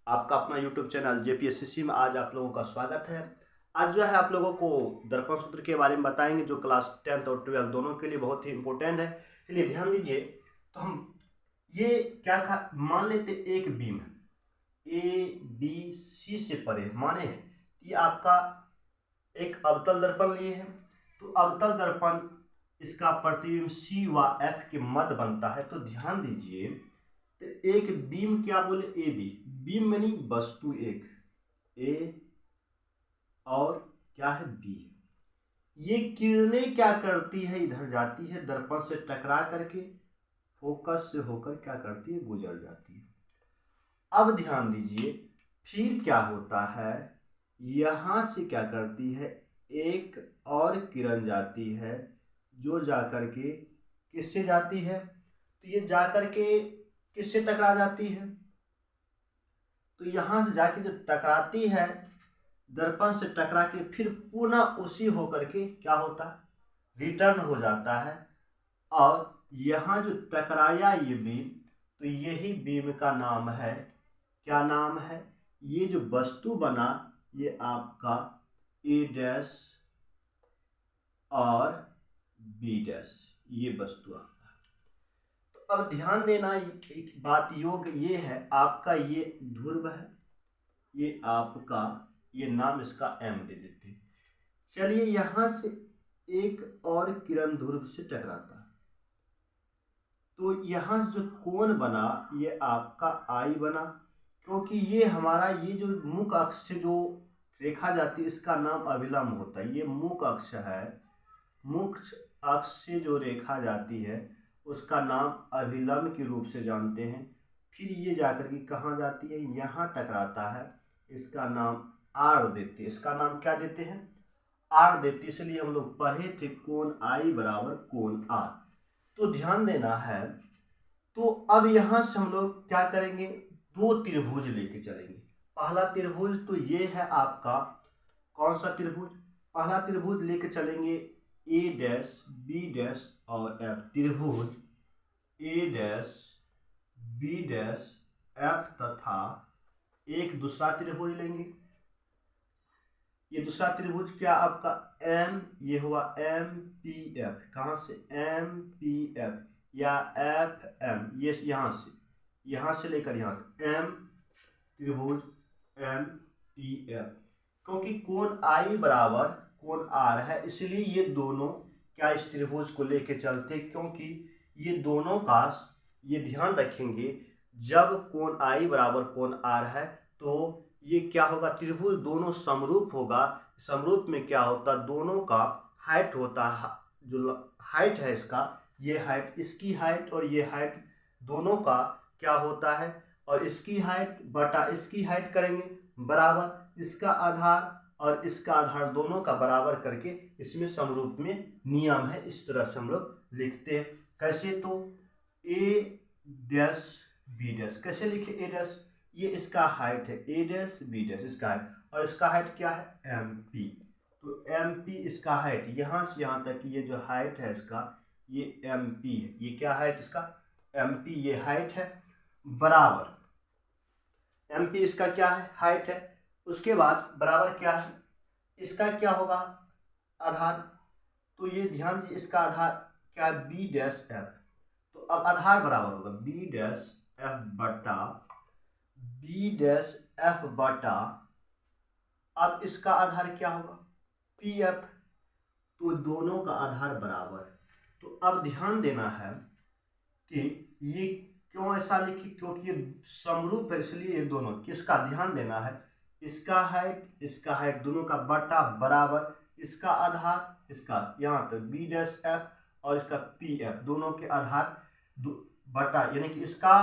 आपका अपना YouTube channel जेपीएससीसी में आज आप लोगों का स्वागत है। आज जो है आप लोगों को दर्पण सूत्र के बारे में बताएंगे जो क्लास 10th और 12 दोनों के लिए बहुत ही इंपॉर्टेंट है। चलिए ध्यान दीजिए। तो हम ये क्या था, मान लेते एक बीम ए बी सी से परे माने है, ये आपका एक अवतल दर्पण लिए है। तो अवतल दर्पण इसका प्रतिबिंब सी व एफ के मध्य बनता है। तो ध्यान दीजिए, तो एक बीम क्या बोले, ए बी, बीम यानी वस्तु एक ए और क्या है बी। ये किरणें क्या करती है, इधर जाती है दर्पण से टकरा करके फोकस से होकर क्या करती है, गुजर जाती है। अब ध्यान दीजिए, फिर क्या होता है, यहां से क्या करती है, एक और किरण जाती है जो जाकर के किससे जाती है, तो ये जाकर के किससे टकरा जाती है, तो यहां से जाके जो टकराती है दर्पण से टकरा के फिर पुनः उसी होकर के क्या होता है, रिटर्न हो जाता है। और यहाँ जो टकराया ये बीम, तो यही बीम का नाम है, क्या नाम है, ये जो वस्तु बना ये आपका ए डैश और बी डैश, ये वस्तु आपका। तो अब ध्यान देना, एक बात योग ये है, आपका ये ध्रुव है, ये आपका ये नाम इसका एम दे देते। चलिए यहां से एक और किरण ध्रुव से टकराता है, तो यहां से जो कोण बना ये आपका आई बना, क्योंकि ये हमारा ये जो मुख अक्ष से जो रेखा जाती है इसका नाम अभिलंब होता है। ये मुख अक्ष है, मुख अक्ष से जो रेखा जाती है उसका नाम अभिलंब के रूप से जानते हैं। फिर ये जाकर के कहाँ जाती है, यहाँ टकराता है, इसका नाम आर देते हैं। इसका नाम क्या देते हैं, आर देते, इसलिए हम लोग पढ़े थे कोण आई बराबर कोण आर। तो ध्यान देना है। तो अब यहां से हम लोग क्या करेंगे, दो त्रिभुज लेके चलेंगे। पहला त्रिभुज तो ये है आपका, कौन सा त्रिभुज, पहला त्रिभुज लेके चलेंगे ए डैश बी डैश और एफ। त्रिभुज ए डैश बी डैश एफ तथा एक दूसरा त्रिभुज लेंगे। ये दूसरा त्रिभुज क्या आपका एम, ये हुआ एम पी एफ, कहाँ से एम पी एफ या एफ एम, ये यहाँ से लेकर यहाँ तक एम त्रिभुज एम पी एफ। क्योंकि कोण आई बराबर कोण आर है, इसलिए ये दोनों क्या इस त्रिभुज को लेके चलते, क्योंकि ये दोनों का ये ध्यान रखेंगे, जब कोण आई बराबर कोण आर है तो ये क्या होगा, त्रिभुज दोनों समरूप होगा। समरूप में क्या होता, दोनों का हाइट होता है, जो हाइट है इसका, ये हाइट इसकी हाइट और ये हाइट दोनों का क्या होता है, और इसकी हाइट बटा इसकी हाइट करेंगे बराबर, इसका आधार और इसका आधार दोनों का बराबर करके इसमें समरूप में नियम है। इस तरह से हम लोग लिखते हैं। कैसे, तो ए डैश बी डैश कैसे लिखे, ए डैश ये इसका हाइट है, ए डैश बी डैश इसका हाइट, और इसका हाइट क्या है एम पी। तो एम पी इसका हाइट, यहाँ से यहाँ तक ये जो हाइट है इसका ये एम पी है, ये क्या हाइट इसका एम पी, ये हाइट है बराबर, एम पी इसका क्या है हाइट है। उसके बाद बराबर क्या है, इसका क्या होगा आधार, तो ये ध्यान दीजिए इसका आधार क्या है बी डैश एफ। तो अब आधार बराबर होगा बी डैश एफ बटा बी डैश एफ बटा, अब इसका आधार क्या होगा पी एफ, तो दोनों का आधार बराबर। तो अब ध्यान देना है कि ये क्यों ऐसा लिखी, क्योंकि ये समरूप है, इसलिए ये दोनों किसका ध्यान देना है, इसका हाइट दोनों का बटा बराबर, इसका आधार इसका यहाँ तक बी डैश एफ और इसका पी एफ, दोनों के आधार बटा, यानी कि इसका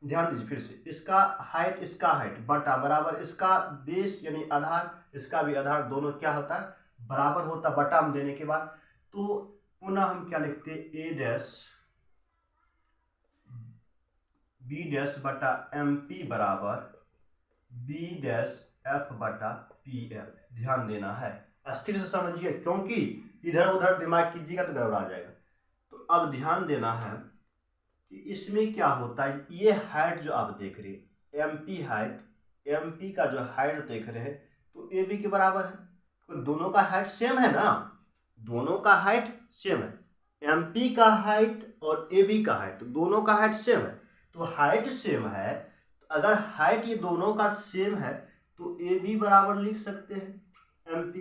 ध्यान दीजिए फिर से, इसका हाइट बटा बराबर, इसका बेस यानी आधार, इसका भी आधार, दोनों क्या होता है बराबर होता बटा में देने के बाद। तो पुनः हम क्या लिखते, ए डैश बी डैश बटा एम पी बराबर बी डैश एफ बटा पी एफ। ध्यान देना है, स्थिर से समझिए, क्योंकि इधर उधर दिमाग कीजिएगा तो गड़बड़ा जाएगा। तो अब ध्यान देना है कि इसमें क्या होता है, ये हाइट जो आप देख रहे हैं M P height M P का जो हाइट देख रहे हैं तो ए बी के बराबर है, तो दोनों का हाइट सेम है ना, दोनों का हाइट सेम है, एम पी का हाइट और ए बी का हाइट दोनों का हाइट सेम है, तो हाइट सेम है, तो अगर हाइट ये दोनों का सेम है तो ए बी बराबर लिख सकते हैं एम पी,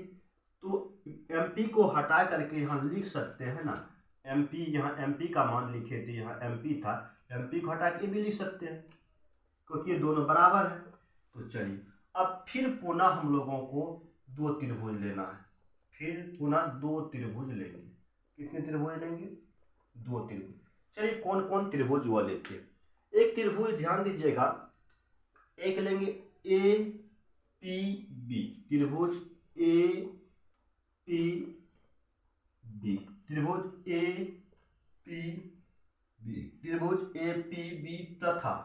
तो एम पी को हटा करके यहाँ लिख सकते हैं ना, एम पी, यहाँ एम पी का मान लिखे थे, यहाँ एम पी था, एम पी को हटा के भी लिख सकते हैं क्योंकि ये दोनों बराबर है। तो चलिए अब फिर पुनः हम लोगों को दो त्रिभुज लेना है, फिर पुनः दो त्रिभुज लेंगे। कितने त्रिभुज लेंगे? दो त्रिभुज। चलिए कौन कौन त्रिभुज वह लेते हैं। एक त्रिभुज ध्यान दीजिएगा, एक लेंगे ए पी बी, त्रिभुज ए पी बी, त्रिभुज ए पी बी, त्रिभुज ए पी बी तथा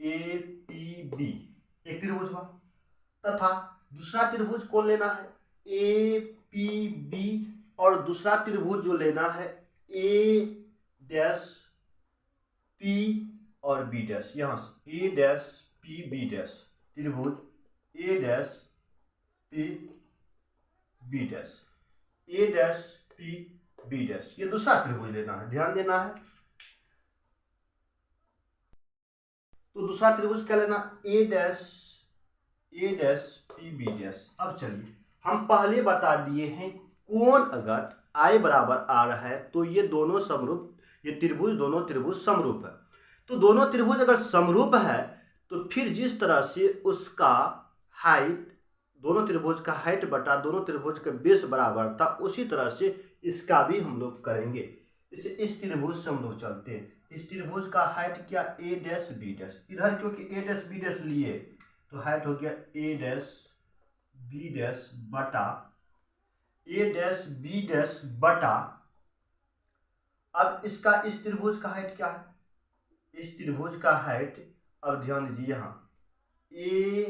ए पी बी, एक त्रिभुज हुआ, तथा दूसरा त्रिभुज कौन लेना है? ए पी बी, और दूसरा त्रिभुज जो लेना है ए डैश पी और बी डैश, यहां से ए डैश पी बी डैश, त्रिभुज ए डैश पी बी डैश, ए डैश पी बी डैश, ये दूसरा त्रिभुज लेना है, ध्यान देना है। तो दूसरा त्रिभुज क्या लेना? ए डैश पी बी डैश। अब चलिए हम पहले बता दिए हैं कौन अगर I बराबर आ रहा है तो ये दोनों समरूप, ये त्रिभुज दोनों त्रिभुज समरूप है। तो दोनों त्रिभुज अगर समरूप है तो फिर जिस तरह से उसका हाइट, दोनों त्रिभुज का हाइट बटा दोनों त्रिभुज का बेस बराबर था, उसी तरह से इसका भी हम लोग करेंगे। इस त्रिभुज से हम लोग चलते हैं। इस त्रिभुज का हाइट क्या? ए डैश बी डैश, इधर क्योंकि ए डैश बी डैश लिए तो हाइट हो गया ए डैश बी डैश बटा ए डैश बी डैश बटा, अब इसका इस त्रिभुज का हाइट क्या है? इस त्रिभुज का हाइट, अब ध्यान दीजिए यहाँ ए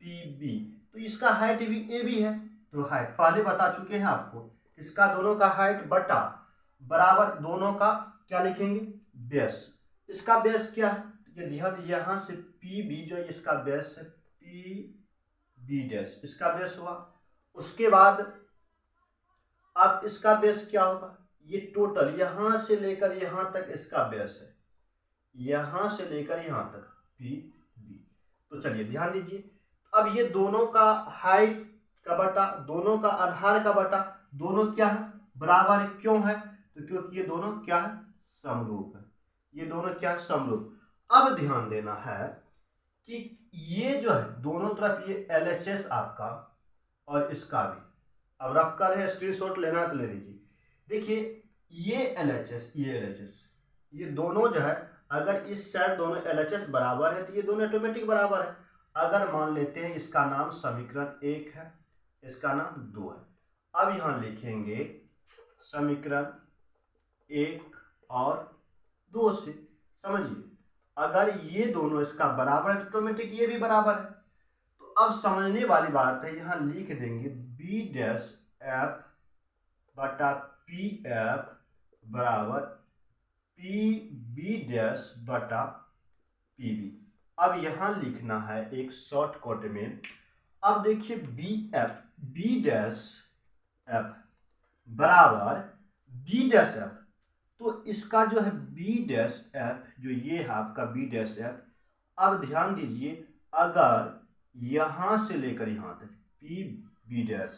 पी बी, तो इसका हाइट भी ए बी है, तो हाइट पहले बता चुके हैं आपको, इसका दोनों का हाइट बटा बराबर दोनों का क्या लिखेंगे? बेस। इसका बेस क्या है? ये ध्यान दीजिए यहाँ से पी बी जो इसका बेस है पी बी डैश, इसका बेस हुआ। उसके बाद अब इसका बेस क्या होगा? ये टोटल यहाँ से लेकर यहाँ तक इसका बेस है, यहाँ से लेकर यहाँ तक पी बी। तो चलिए ध्यान दीजिए, अब ये दोनों का हाइट का बटा दोनों का आधार का बटा दोनों क्या है? बराबर है। क्यों है? तो क्योंकि ये दोनों क्या है? समरूप है। ये दोनों क्या है? समरूप। अब ध्यान देना है कि ये जो है दोनों तरफ ये LHS आपका और इसका भी, अब रफ कर है, स्क्रीनशॉट लेना है तो ले लीजिए। देखिए ये LHS ये LHS, ये दोनों जो है अगर इस साइड दोनों LHS बराबर है तो ये दोनों ऑटोमेटिक बराबर है। अगर मान लेते हैं इसका नाम समीकरण 1 है, इसका नाम 2 है, अब यहाँ लिखेंगे समीकरण 1 और 2 से, समझिए अगर ये दोनों इसका बराबर है तो ऑटोमेटिक ये भी बराबर है। तो अब समझने वाली बात है, यहाँ लिख देंगे बी डैश एफ बटा पी एफ बराबर पी बी डैश बटा पी बी। अब यहाँ लिखना है एक शॉर्टकट में, अब देखिए बी डैश एफ बराबर बी डैश एफ, तो इसका जो है बी डैश एफ, जो ये है आपका बी डैश एफ, अब ध्यान दीजिए अगर यहां से लेकर यहां तक P B dash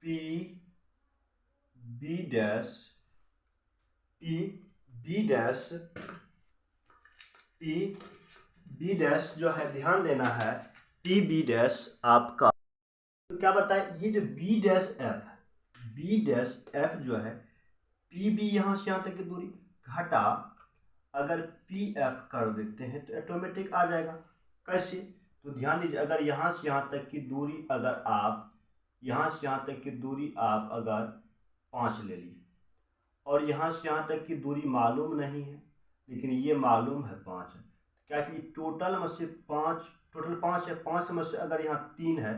P B dash P B dash P B dash जो है, ध्यान देना है पी बी डैश आपका, तो क्या बताए ये जो बी डैश एफ है, बी डैश एफ जो है पी बी यहाँ से यहाँ तक की दूरी घटा अगर पी एफ कर देते हैं तो ऑटोमेटिक आ जाएगा। कैसे? तो ध्यान दीजिए अगर यहाँ से यहाँ तक की दूरी, अगर आप यहाँ से यहाँ तक की दूरी आप अगर 5 ले लिए और यहाँ से यहाँ तक की दूरी मालूम नहीं है लेकिन ये मालूम है 5 है, क्या कि टोटल में से 5, टोटल 5 है, 5 में से अगर यहाँ 3 है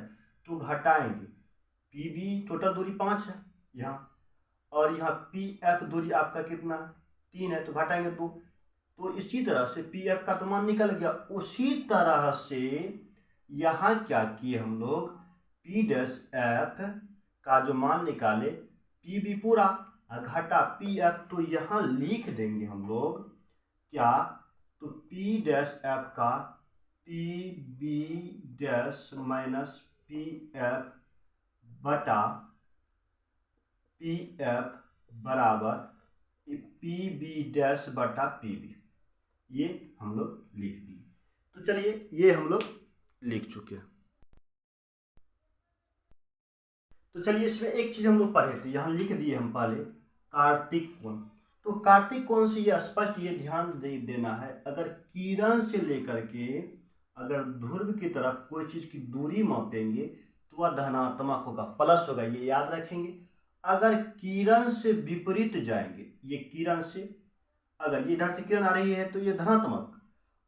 तो घटाएंगे, पी बी टोटल दूरी 5 है यहाँ, और यहाँ पी एफ दूरी आपका कितना है? 3 है, तो घटाएंगे 2, तो इसी तरह से पी एफ का तो मान निकल गया। उसी तरह से यहाँ क्या किए हम लोग, पी डैश एफ का जो मान निकाले, पी बी पूरा घटा पी एफ, तो यहाँ लिख देंगे हम लोग क्या, तो पी डैश एफ का P B dash minus P F बटा पी एफ बराबर पी बी डैश बटा पी बी, ये हम लोग लिख दिए। तो चलिए ये हम लोग लिख चुके हैं। तो चलिए इसमें एक चीज हम लोग पढ़े थे, यहाँ लिख दिए हम पहले, कार्तिक कोण। तो कार्तिक कोण से ये स्पष्ट ये ध्यान देना है, अगर किरण से लेकर के अगर ध्रुव की तरफ कोई चीज की दूरी मापेंगे तो वह धनात्मक होगा, प्लस होगा, ये याद रखेंगे। अगर किरण से विपरीत जाएंगे, ये किरण से, अगर ये इधर से किरण आ रही है तो ये धनात्मक,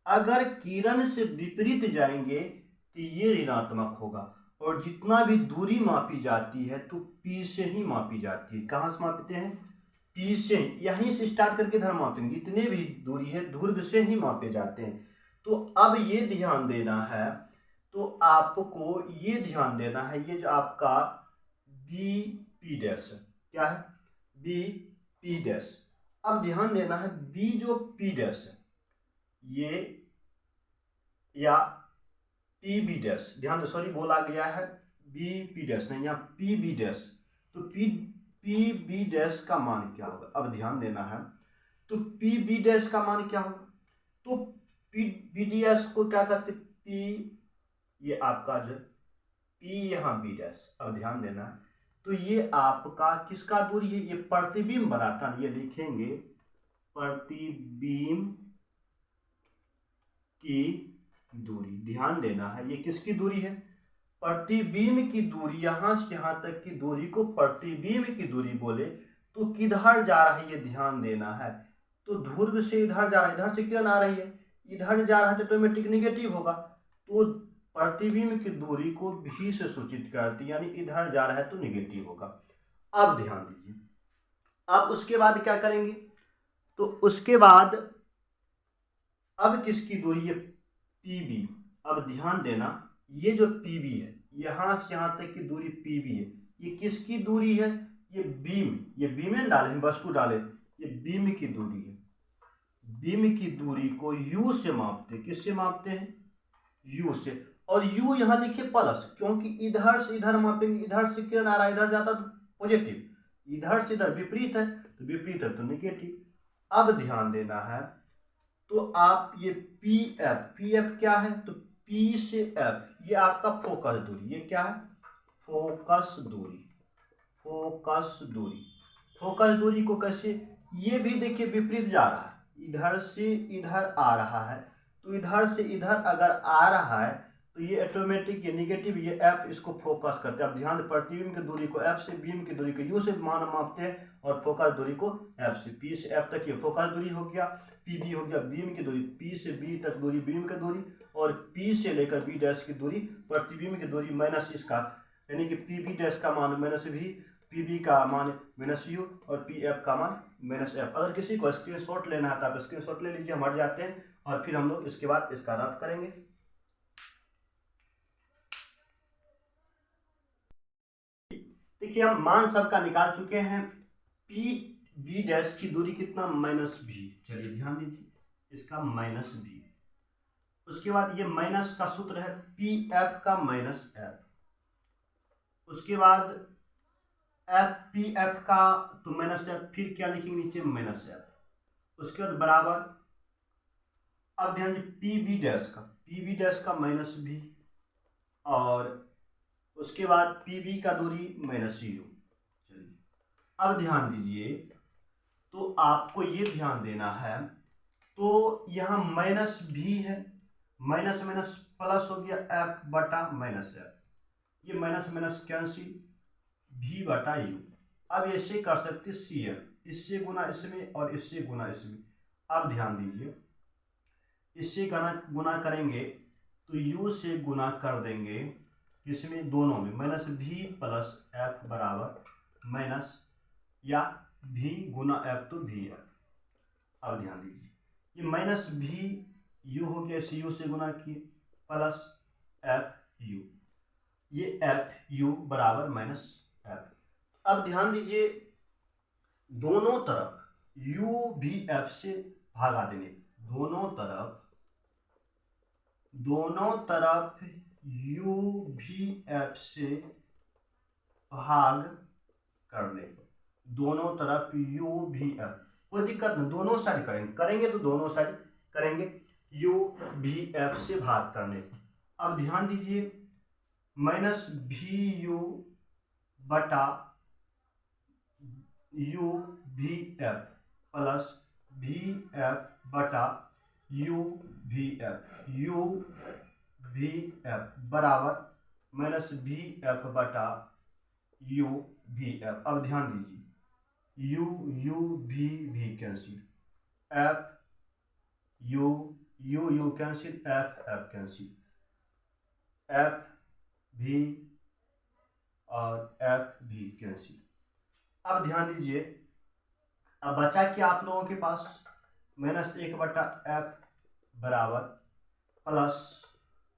अगर किरण से विपरीत जाएंगे तो ये ऋणात्मक होगा। और जितना भी दूरी मापी जाती है तो P से ही मापी जाती है। कहाँ से मापते हैं, P से, यहीं से स्टार्ट करके इधर मापेंगे, जितने भी दूरी है ध्रुव से ही मापे जाते हैं। तो अब ये ध्यान देना है, तो आपको ये ध्यान देना है, ये जो आपका बी पी डैश क्या है, बी पी डैश, अब ध्यान देना है बी जो पी डैश है ये, या पी बी डैश, ध्यान, सॉरी बोला गया है बी पी डैश नहीं, यहाँ पी बी डैश, तो पी बी डैश का मान क्या होगा, अब ध्यान देना है। तो पी बी डैश का मान क्या होगा, तो पी बी डैश को क्या कहते, पी, ये आपका जो पी यहाँ बी डैश, अब ध्यान देना है। तो ये आपका किसका दूरी है, ये प्रतिबिंब बनाता है, ये लिखेंगे प्रतिबिंब की दूरी, ध्यान देना है, ये किसकी दूरी है, प्रतिबिंब की दूरी। यहां से यहां तक की दूरी को प्रतिबिंब की दूरी बोले तो किधर जा रहा है ये ध्यान देना है। तो ध्रुव से इधर जा रहा है, इधर से किरण आ रही है, इधर जा रहा है तो ऑटोमेटिक निगेटिव होगा, तो प्रतिबिंब की दूरी को भी से सूचित करती है, यानी इधर जा रहा है तो निगेटिव होगा। अब ध्यान दीजिए, अब उसके बाद क्या करेंगे, तो उसके बाद अब किसकी दूरी है, पीबी। अब ध्यान देना, ये जो पीबी है यहां से यहां तक की दूरी पीबी है, ये किसकी दूरी है, ये बीम, ये बीम में डाले, वस्तु डाले, ये बीम की दूरी है। बीम की दूरी को यू से मापते, किससे मापते हैं, यू से। और यू यहां लिखे प्लस, क्योंकि इधर से इधर मापेंगे, इधर से किरण आ रहा है, इधर जाता तो पॉजिटिव, इधर से इधर विपरीत है तो विपरीत है तो निगेटिव। अब ध्यान देना है, तो आप ये पी एफ क्या है, तो पी से एफ, ये आपका फोकस दूरी, ये क्या है, फोकस दूरी, फोकस दूरी। फोकस दूरी को कैसे, ये भी देखिए विपरीत जा रहा है, इधर से इधर आ रहा है, तो इधर से इधर अगर आ रहा है तो ये ऑटोमेटिक, ये निगेटिव, ये एफ इसको फोकस करते हैं। अब ध्यान, प्रतिबिंब की दूरी को एफ से, बीम की दूरी को यू से मान मापते हैं, और फोकस दूरी को एफ से, पी से एफ तक ये फोकस दूरी हो गया, पी बी हो गया बीम की दूरी, पी से बी तक दूरी बीम की दूरी, और पी से लेकर बी डैश की दूरी प्रतिबिंब की दूरी माइनस इसका, यानी कि पी बी डैश का मान माइनस भी, पी बी का मान माइनस यू, और पी एफ का मान माइनस एफ। अगर किसी को स्क्रीनशॉट लेना है तो आप स्क्रीनशॉट ले लीजिए, हम हट जाते हैं और फिर हम लोग इसके बाद इसका रफ करेंगे। देखिए हम मान सबका निकाल चुके हैं, पी बी डैश की दूरी कितना, माइनस भी, चलिए ध्यान दीजिए इसका माइनस भी। उसके बाद ये माइनस का सूत्र है पी एफ का माइनस एफ, उसके बाद एफ पी एफ का तो माइनस एफ, फिर क्या लिखेंगे नीचे माइनस एफ, उसके बाद बराबर, अब ध्यान दीजिए पी बी डैश का माइनस भी, और उसके बाद पी बी का दूरी माइनस यू। चलिए अब ध्यान दीजिए, तो आपको ये ध्यान देना है, तो यहाँ माइनस भी है, माइनस माइनस प्लस हो गया एफ बटा माइनस एफ, ये माइनस माइनस कैंसिल, भी बटा यू। अब ऐसे कर सकते सी एफ, इससे गुना इसमें और इससे गुना इसमें। अब ध्यान दीजिए, इससे गुना करेंगे तो यू से गुना कर देंगे, इसमें दोनों में माइनस भी प्लस एफ बराबर माइनस, या भी गुना एफ तो भी एफ। अब ध्यान दीजिए, ये माइनस भी यू हो गया, इस यू से गुना किए प्लस एफ यू, ये एफ यू बराबर माइनस एफ। अब ध्यान दीजिए दोनों तरफ u भी f से भागा देने, दोनों तरफ u भी f से भाग करने, दोनों तरफ u भी f, कोई दिक्कत नहीं, दोनों साइड करेंगे तो दोनों साइड करेंगे u भी f से भाग करने। अब ध्यान दीजिए माइनस भी यू बटा यू भी एफ प्लस भी एफ बटा यू भी एफ बराबर माइनस भी एफ बटा यू भी एफ। अब ध्यान दीजिए यू भी cancel, F you cancel, F cancel, F भी और एफ भी कैंसिल। अब ध्यान दीजिए अब बचा क्या आप लोगों के पास, माइनस 1 बटा एफ बराबर प्लस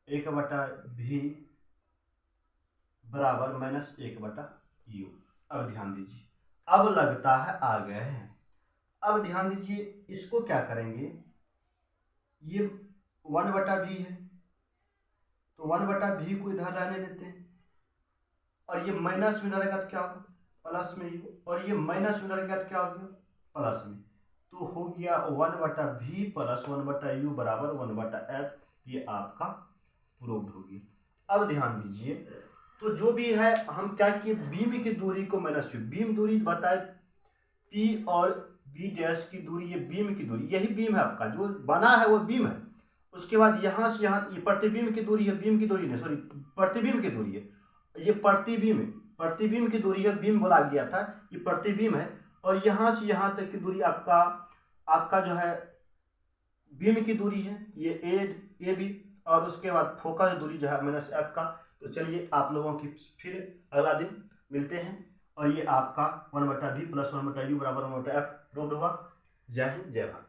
1 बटा भी बराबर माइनस 1 बटा यू। अब ध्यान दीजिए अब लगता है आ गए हैं। अब ध्यान दीजिए इसको क्या करेंगे, ये 1 बटा भी है तो 1 बटा भी को इधर रहने देते हैं, और ये माइनस में इधर का क्या होगा प्लस में यू, और ये माइनस में इधर का क्या हो गया प्लस में, तो हो गया 1 बटा भी प्लस 1 बटा यू बराबर 1 बटा एफ। ये आपका प्रूव्ड हो गया। अब ध्यान दीजिए तो जो भी है हम क्या किए, बीम की दूरी को माइनस किए, बीम दूरी बताए पी और बी डैश की दूरी, ये बीम की दूरी, यही बीम है आपका जो बना है वो बीम है। उसके बाद यहाँ से यहाँ ये प्रतिबिंब की दूरी है, बीम की दूरी नहीं सॉरी प्रतिबिंब की दूरी है, ये प्रतिबिंब की दूरी है, बीम बोला गया था, ये प्रतिबिंब है। और यहाँ से यहाँ तक की दूरी आपका जो है बीम की दूरी है, ये ए बी, और उसके बाद फोकस दूरी जो है माइनस एफ का। तो चलिए आप लोगों की फिर अगला दिन मिलते हैं, और ये आपका 1 बटा भी प्लस 1 बटा यू बराबर 1 बटा एफ प्रूव्ड हुआ। जय हिंद जय भारत।